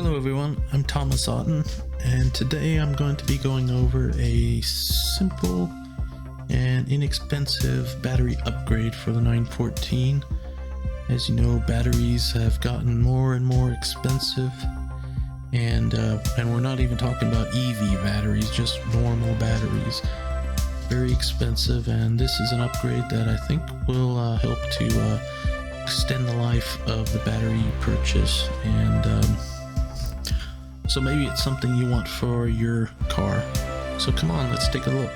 Hello everyone, I'm Thomas Otten, and today I'm going to be going over a simple and inexpensive battery upgrade for the 914. As you know, batteries have gotten more and more expensive, and we're not even talking about EV batteries, just normal batteries. Very expensive, and this is an upgrade that I think will help to extend the life of the battery you purchase, and so maybe it's something you want for your car. So come on, let's take a look.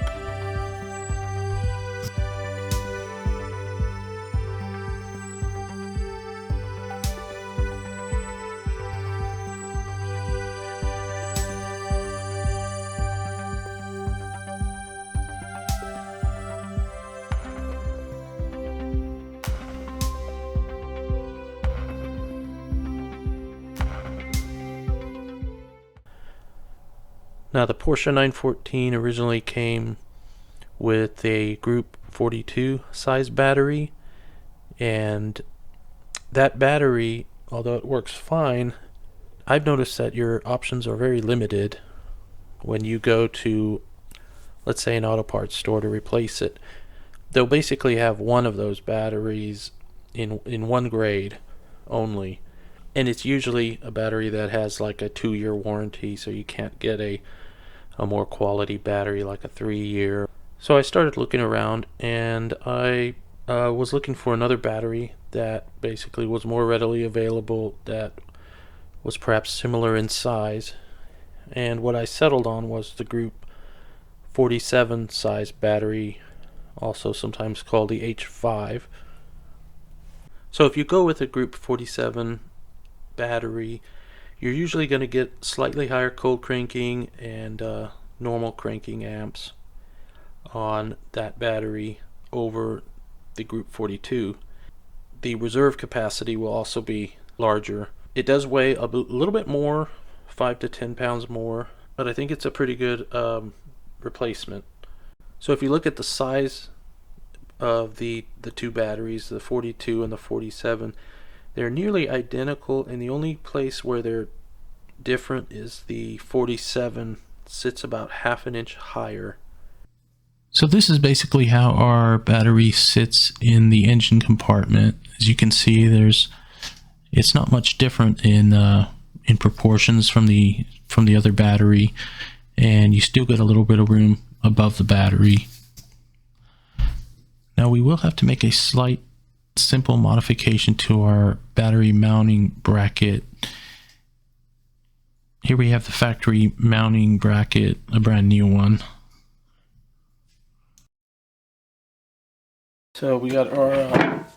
Now, the Porsche 914 originally came with a Group 42 size battery, and that battery, although it works fine, I've noticed that your options are very limited when you go to, let's say, an auto parts store to replace it. They'll basically have one of those batteries in one grade only, and it's usually a battery that has like a 2-year warranty, so you can't get a more quality battery like a 3-year. So I started looking around, and I was looking for another battery that basically was more readily available, that was perhaps similar in size, and what I settled on was the Group 47 size battery, also sometimes called the H5. So if you go with a Group 47 battery, you're usually going to get slightly higher cold cranking and normal cranking amps on that battery over the Group 42. The reserve capacity will also be larger. It does weigh a little bit more, 5 to 10 pounds more, but I think it's a pretty good replacement. So if you look at the size of the two batteries, the 42 and the 47, they're nearly identical, and the only place where they're different is the 47 sits about half an inch higher. So this is basically how our battery sits in the engine compartment. As you can see, it's not much different in proportions from the other battery, and you still get a little bit of room above the battery. Now we will have to make a slight simple modification to our battery mounting bracket. Here we have the factory mounting bracket, a brand new one. So we got our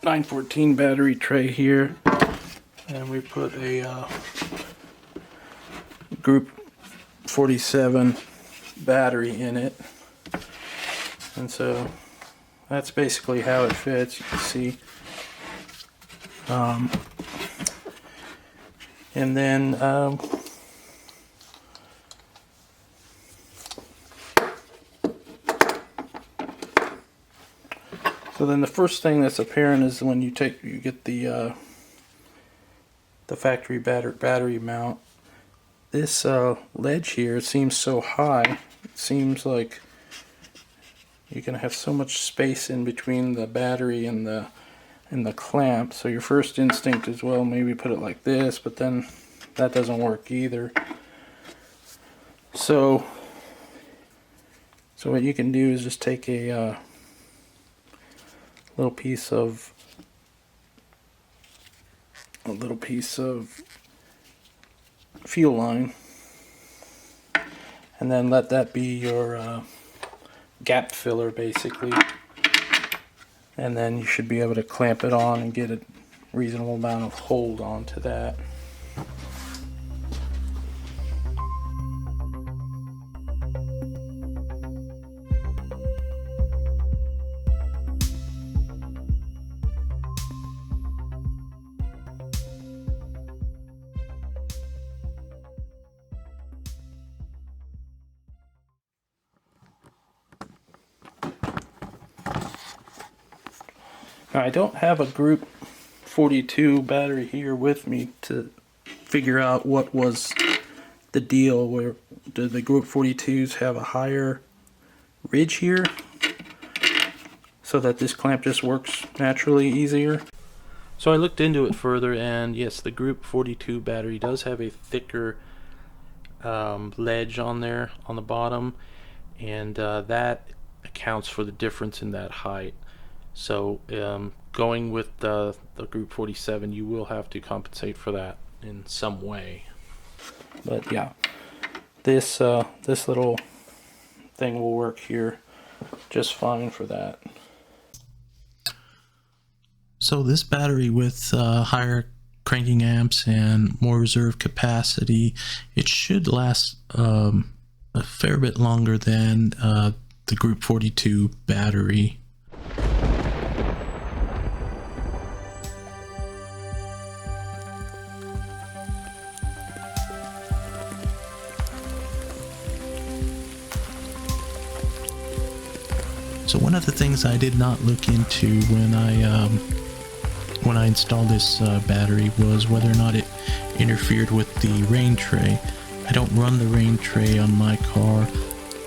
914 battery tray here, and we put a Group 47 battery in it, and so that's basically how it fits. You can see, and then so then the first thing that's apparent is when you get the factory battery mount. This ledge here seems so high. It seems like you're gonna have so much space in between the battery and the clamp. So your first instinct is, well, maybe put it like this, but then that doesn't work either. So what you can do is just take a little piece of fuel line, and then let that be your gap filler basically, and then you should be able to clamp it on and get a reasonable amount of hold onto that. Now, I don't have a Group 42 battery here with me to figure out what was the deal. Where did the Group 42s have a higher ridge here so that this clamp just works naturally easier? So I looked into it further, and yes, the Group 42 battery does have a thicker ledge on there on the bottom, and that accounts for the difference in that height. So going with the Group 47, you will have to compensate for that in some way. But yeah, this little thing will work here just fine for that. So this battery with higher cranking amps and more reserve capacity, it should last a fair bit longer than the Group 42 battery. So one of the things I did not look into when I installed this battery was whether or not it interfered with the rain tray. I don't run the rain tray on my car.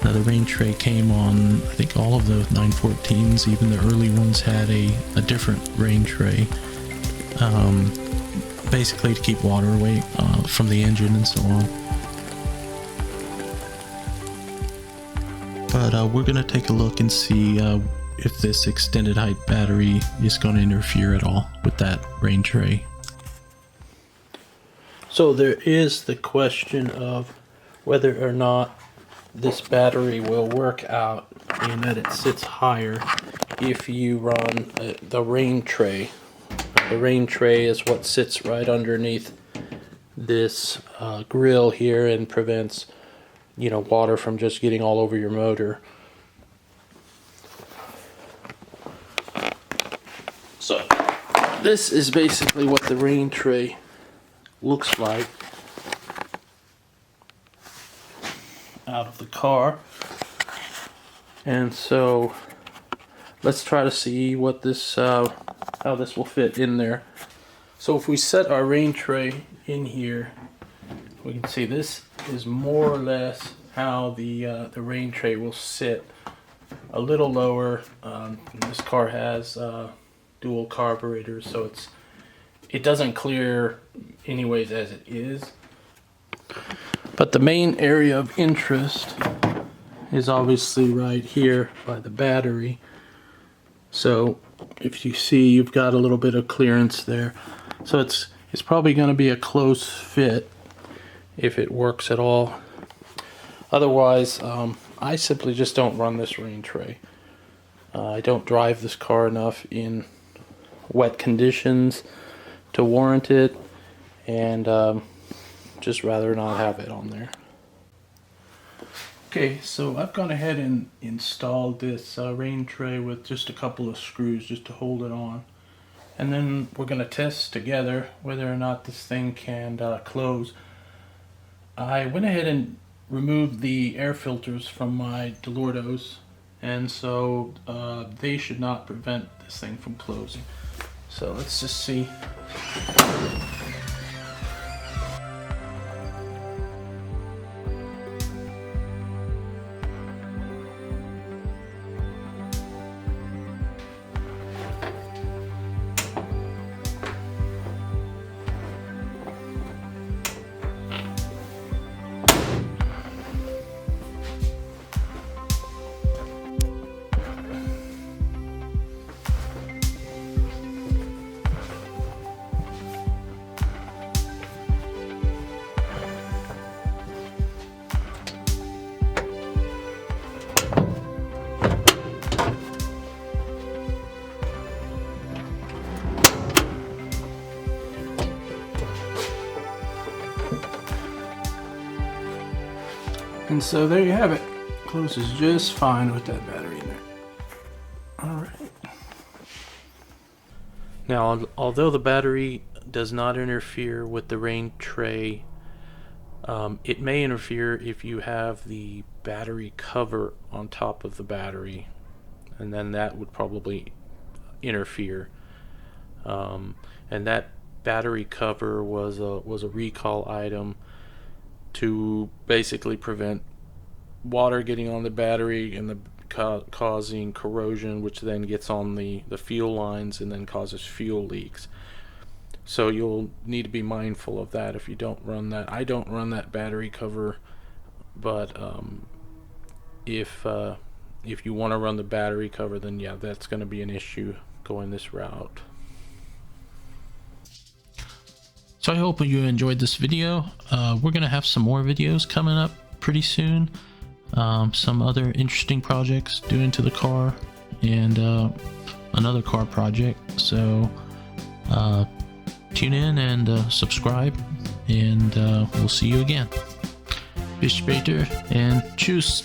Now the rain tray came on, I think, all of the 914s, even the early ones had a different rain tray, basically to keep water away from the engine and so on. But we're going to take a look and see if this extended height battery is going to interfere at all with that rain tray. So there is the question of whether or not this battery will work out in that it sits higher if you run the rain tray. The rain tray is what sits right underneath this grill here and prevents, you know, water from just getting all over your motor. So this is basically what the rain tray looks like out of the car. And so let's try to see what this how this will fit in there. So if we set our rain tray in here, we can see this is more or less how the rain tray will sit, a little lower. This car has dual carburetors, so it doesn't clear anyways as it is. But the main area of interest is obviously right here by the battery. So if you see, you've got a little bit of clearance there. So it's probably going to be a close fit if it works at all. Otherwise, I simply just don't run this rain tray. I don't drive this car enough in wet conditions to warrant it, and just rather not have it on there. Okay, so I've gone ahead and installed this rain tray with just a couple of screws just to hold it on. And then we're going to test together whether or not this thing can close. I went ahead and removed the air filters from my Delordos, and so they should not prevent this thing from closing. So let's just see. And so there you have it. Closes just fine with that battery in there. Alright. Now, although the battery does not interfere with the rain tray, it may interfere if you have the battery cover on top of the battery, and then that would probably interfere. And that battery cover was a recall item to basically prevent water getting on the battery and causing corrosion, which then gets on the fuel lines and then causes fuel leaks. So you'll need to be mindful of that if you don't run that. I don't run that battery cover, but if you want to run the battery cover, then yeah, that's going to be an issue going this route. So I hope you enjoyed this video. We're going to have some more videos coming up pretty soon. Some other interesting projects doing to the car, and another car project. So tune in and subscribe, and we'll see you again. Bis später and tschüss.